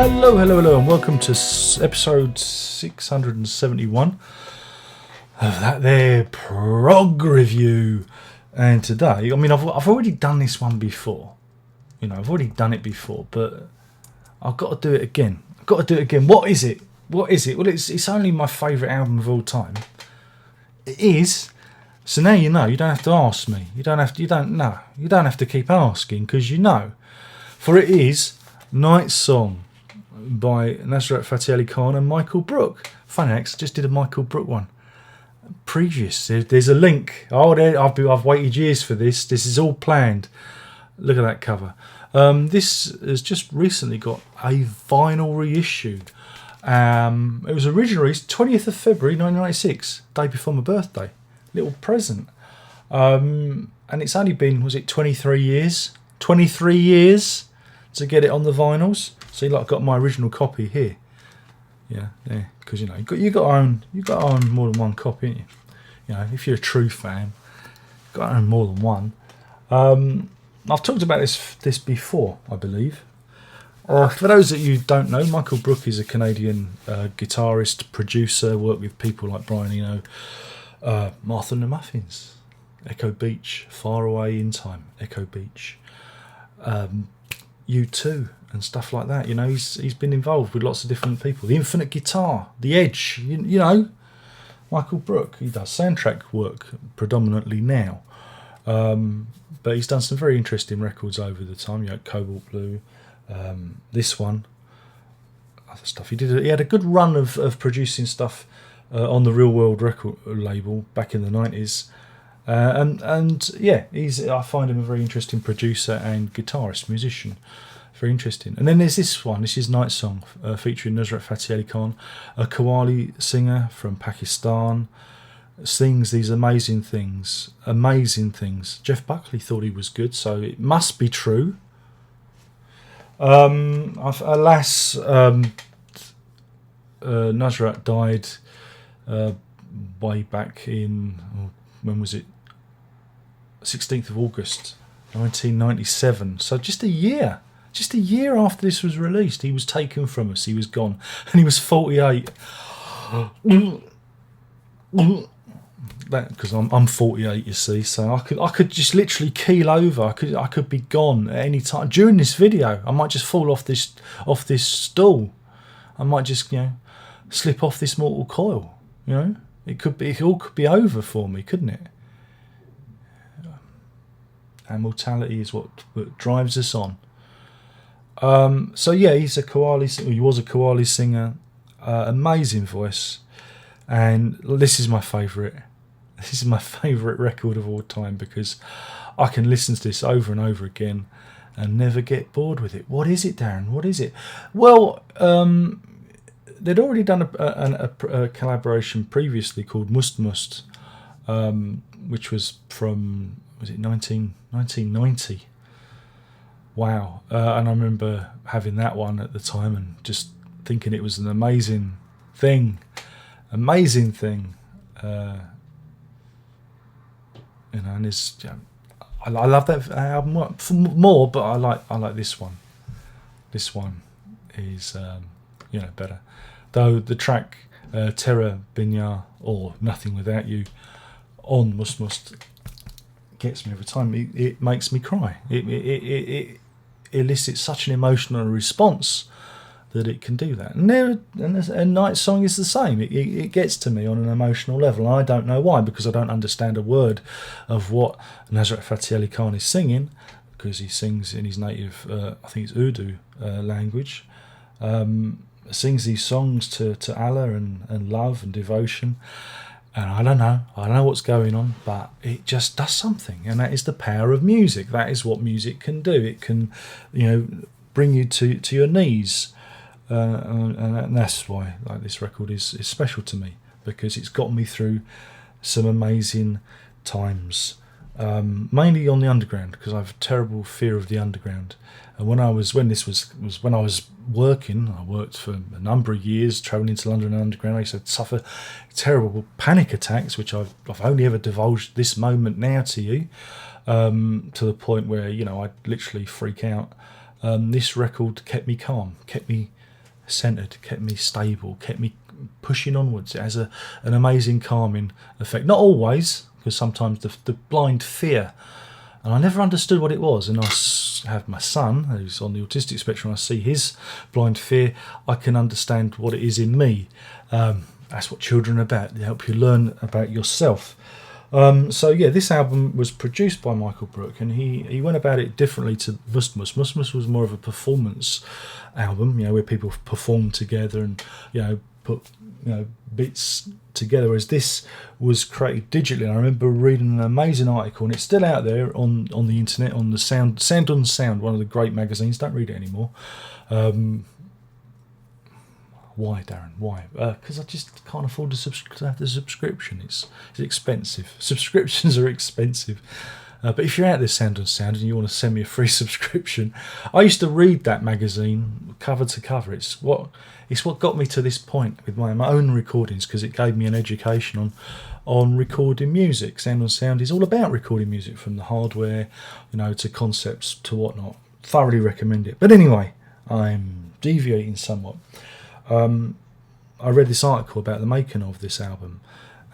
Hello, and welcome to episode 671 of that there Prog review. And today, I mean, I've already done this one before. You know, I've already done it before, but I've got to do it again. What is it? Well, it's only my favourite album of all time. It is. So now you know. You don't have to ask me. You don't have to keep asking, because you know. For it is Night Song by Nusrat Fateh and Michael Brook. Funny, I just did a Michael Brook one. Previous. There's a link. I've waited years for this. This is all planned. Look at that cover. This has just recently got a vinyl reissue. It was originally 20th of February 1996, day before my birthday. Little present. And it's only been, was it 23 years? 23 years to get it on the vinyls. So you got my original copy here. Yeah, because you got to own more than one copy, ain't you? You know, if you're a true fan, you've got to own more than one. I've talked about this before, I believe. For those that you don't know, Michael Brook is a Canadian guitarist, producer, worked with people like Brian Eno, Martha and the Muffins, Echo Beach, Far Away in Time, Echo Beach, U2 and stuff like that. You know, he's been involved with lots of different people. The Infinite Guitar, The Edge, you know, Michael Brook. He does soundtrack work predominantly now, but he's done some very interesting records over the time. You know, Cobalt Blue, this one, other stuff. He had a good run of producing stuff on the Real World record label back in the 90s. And yeah, I find him a very interesting producer and guitarist, musician. Very interesting. And then there's this one. This is Night Song, featuring Nusrat Fateh, a Qawwali singer from Pakistan, sings these amazing things. Jeff Buckley thought he was good, so it must be true. Alas, Nusrat died way back in, when was it? 16th of August 1997. So just a year after this was released, he was taken from us. He was gone, and he was 48. That because I'm 48, you see. So I could just literally keel over. I could be gone at any time during this video. I might just fall off this stool. I might just slip off this mortal coil. You know, it all could be over for me, couldn't it? And mortality is what drives us on. So yeah, he was a Qawwali singer, amazing voice, and this is my favourite. This is my favourite record of all time, because I can listen to this over and over again and never get bored with it. What is it, Darren? What is it? Well, they'd already done a collaboration previously called Must Must, which was from, was it 1990? Wow. And I remember having that one at the time and just thinking it was an amazing thing. And it's, I love that album more, but I like this one. This one is better. Though the track Terra Binya, or Nothing Without You, on Must gets me every time. It makes me cry. It elicits such an emotional response that it can do that. And Night Song is the same. It gets to me on an emotional level. And I don't know why, because I don't understand a word of what Nusrat Fateh is singing, because he sings in his native, I think it's Urdu language. Sings these songs to Allah and love and devotion. And I don't know what's going on, but it just does something, and that is the power of music. That is what music can do. It can, bring you to your knees, and that's why this record is special to me, because it's got me through some amazing times. Mainly on the underground, because I have a terrible fear of the underground. And when I was working, I worked for a number of years, travelling into London underground. I used to suffer terrible panic attacks, which I've only ever divulged this moment now to you, to the point where I'd literally freak out. This record kept me calm, kept me centered, kept me stable, kept me pushing onwards. It has an amazing calming effect. Not always, because sometimes the blind fear, and I never understood what it was. And I have my son who's on the autistic spectrum. I see his blind fear. I can understand what it is in me. That's what children are about. They help you learn about yourself. So yeah, this album was produced by Michael Brook, and he went about it differently to Musmus. Musmus was more of a performance album, where people perform together and put bits together, whereas this was created digitally. I remember reading an amazing article, and it's still out there on the internet, on the Sound on Sound, one of the great magazines. Don't read it anymore. Why, Darren? Why? Because I just can't afford to have the subscription. It's expensive. Subscriptions are expensive. But if you're out there, Sound on Sound, and you want to send me a free subscription, I used to read that magazine cover to cover. It's what got me to this point with my own recordings, because it gave me an education on recording music. Sound on Sound is all about recording music, from the hardware, to concepts to whatnot. Thoroughly recommend it. But anyway, I'm deviating somewhat. I read this article about the making of this album,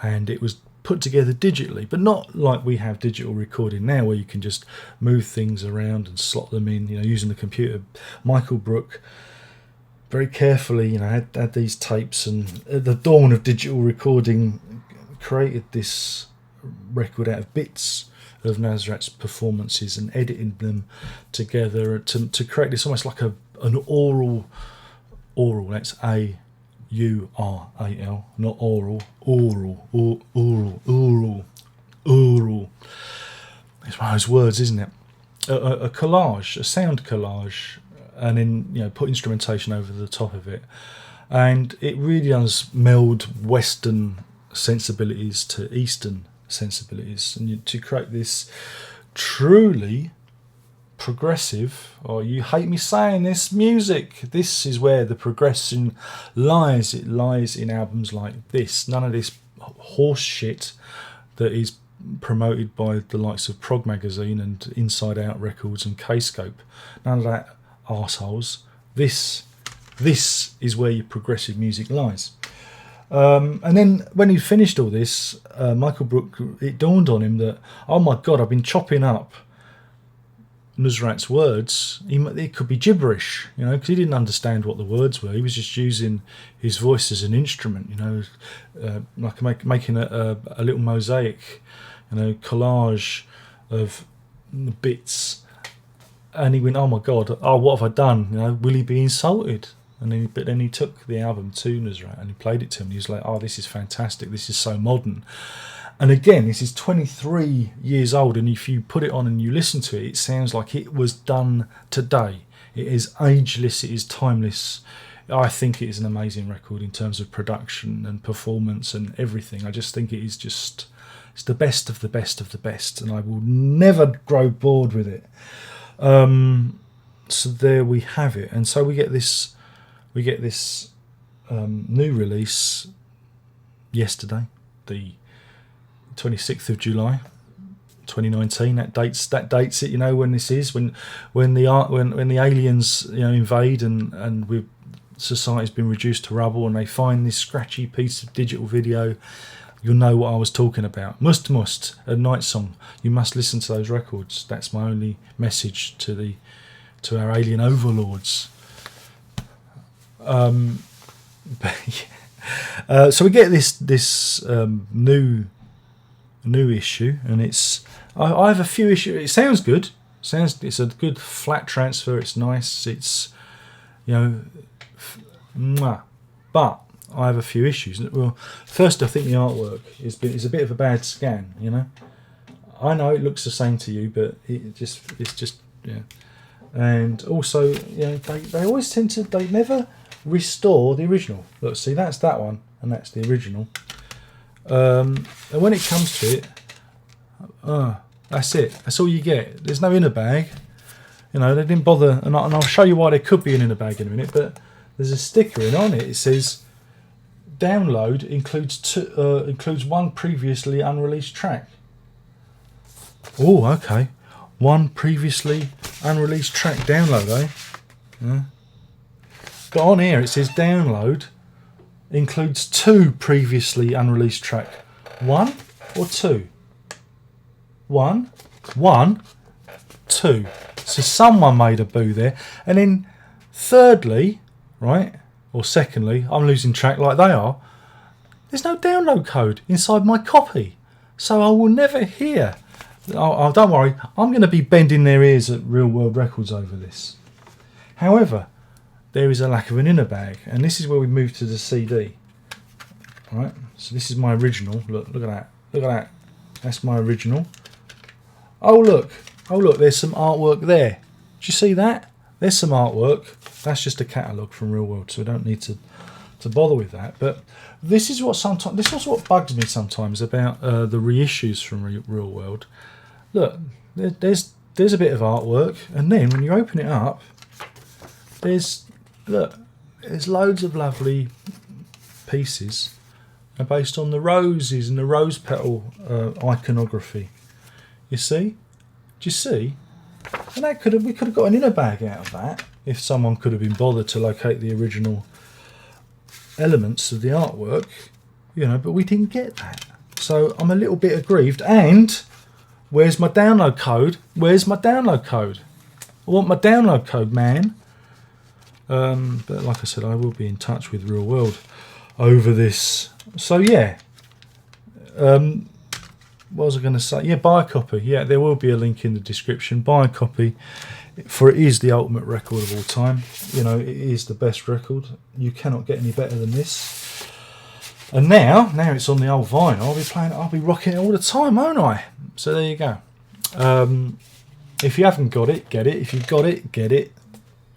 and it was put together digitally, but not like we have digital recording now, where you can just move things around and slot them in, using the computer. Michael Brook very carefully, had these tapes, and at the dawn of digital recording, created this record out of bits of Nusrat's performances and editing them together to create this almost like an oral. That's A-U-R-A-L, not oral. Oral. It's one of those words, isn't it? A collage, a sound collage, and then put instrumentation over the top of it, and it really does meld Western sensibilities to Eastern sensibilities, and to create this truly progressive, or you hate me saying this, music. This is where the progression lies. It lies in albums like this. None of this horse shit that is promoted by the likes of Prog magazine and Inside Out Records and K-Scope. None of that arseholes. This is where your progressive music lies. And then when he finished all this, Michael Brook, it dawned on him that, oh my God, I've been chopping up Nusrat's words. It could be gibberish, because he didn't understand what the words were. He was just using his voice as an instrument, like making a little mosaic, collage of bits. And he went, oh my God, what have I done? Will he be insulted? But then he took the album to Nusrat and he played it to him. He was like, oh, this is fantastic. This is so modern. And again, this is 23 years old, and if you put it on and you listen to it, it sounds like it was done today. It is ageless, it is timeless. I think it is an amazing record in terms of production and performance and everything. I just think it is it's the best of the best of the best, and I will never grow bored with it. So there we have it. And so we get this new release yesterday, the 26th of July 2019. That dates it, when this is, when the aliens invade and society's been reduced to rubble, and they find this scratchy piece of digital video. You'll know what I was talking about. Must a night song. You must listen to those records. That's my only message to our alien overlords. So we get this new issue, and I have a few issues. It sounds good. It's a good flat transfer. It's nice. It's but I have a few issues. Well, first, I think the artwork is a bit of a bad scan. I know it looks the same to you, but it's just. And also, they always tend to. They never restore the original. Look, see, that's that one, and that's the original. And when it comes to it, that's it. That's all you get. There's no inner bag. They didn't bother, and I'll show you why there could be an inner bag in a minute. But there's a sticker in on it. It says, "Download includes one previously unreleased track." Oh, okay. One previously unreleased track download, eh? Yeah. But on here it says download includes 2 previously unreleased track. 1 or 2? 1, 2. So someone made a boo there. And then thirdly, right, or secondly, I'm losing track like they are. There's no download code inside my copy. So I will never hear. Oh, don't worry, I'm going to be bending their ears at Real World Records over this. However, there is a lack of an inner bag, and this is where we move to the CD. Right, so this is my original. Look at that. Look at that. That's my original. Oh look, there's some artwork there. Do you see that? There's some artwork. That's just a catalogue from Real World, so we don't need to bother with that. But this is what bugs me sometimes about the reissues from Real World. Look, there's a bit of artwork, and then when you open it up, there's loads of lovely pieces based on the roses and the rose petal iconography. You see? Do you see? And we could have got an inner bag out of that if someone could have been bothered to locate the original elements of the artwork, you know, but we didn't get that. So I'm a little bit aggrieved. And where's my download code? Where's my download code? I want my download code, man. But like I said, I will be in touch with Real World over this. So yeah, what was I going to say? Yeah, buy a copy. Yeah, there will be a link in the description. Buy a copy, for it is the ultimate record of all time. You know, it is the best record. You cannot get any better than this. And now it's on the old vinyl. I'll be rocking it all the time, won't I? So there you go. If you haven't got it, get it. If you've got it, get it.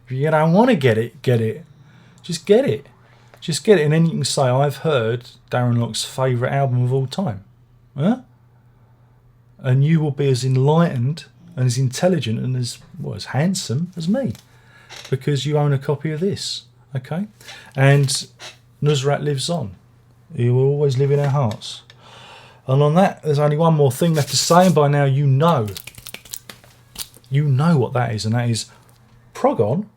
If you don't want to get it, get it. Just get it. Just get it, and then you can say, I've heard Darren Lock's favourite album of all time. Huh? And you will be as enlightened and as intelligent and as handsome as me, because you own a copy of this. Okay? And Nusrat lives on. He will always live in our hearts. And on that, there's only one more thing left to say, and by now you know what that is, and that is Prog on.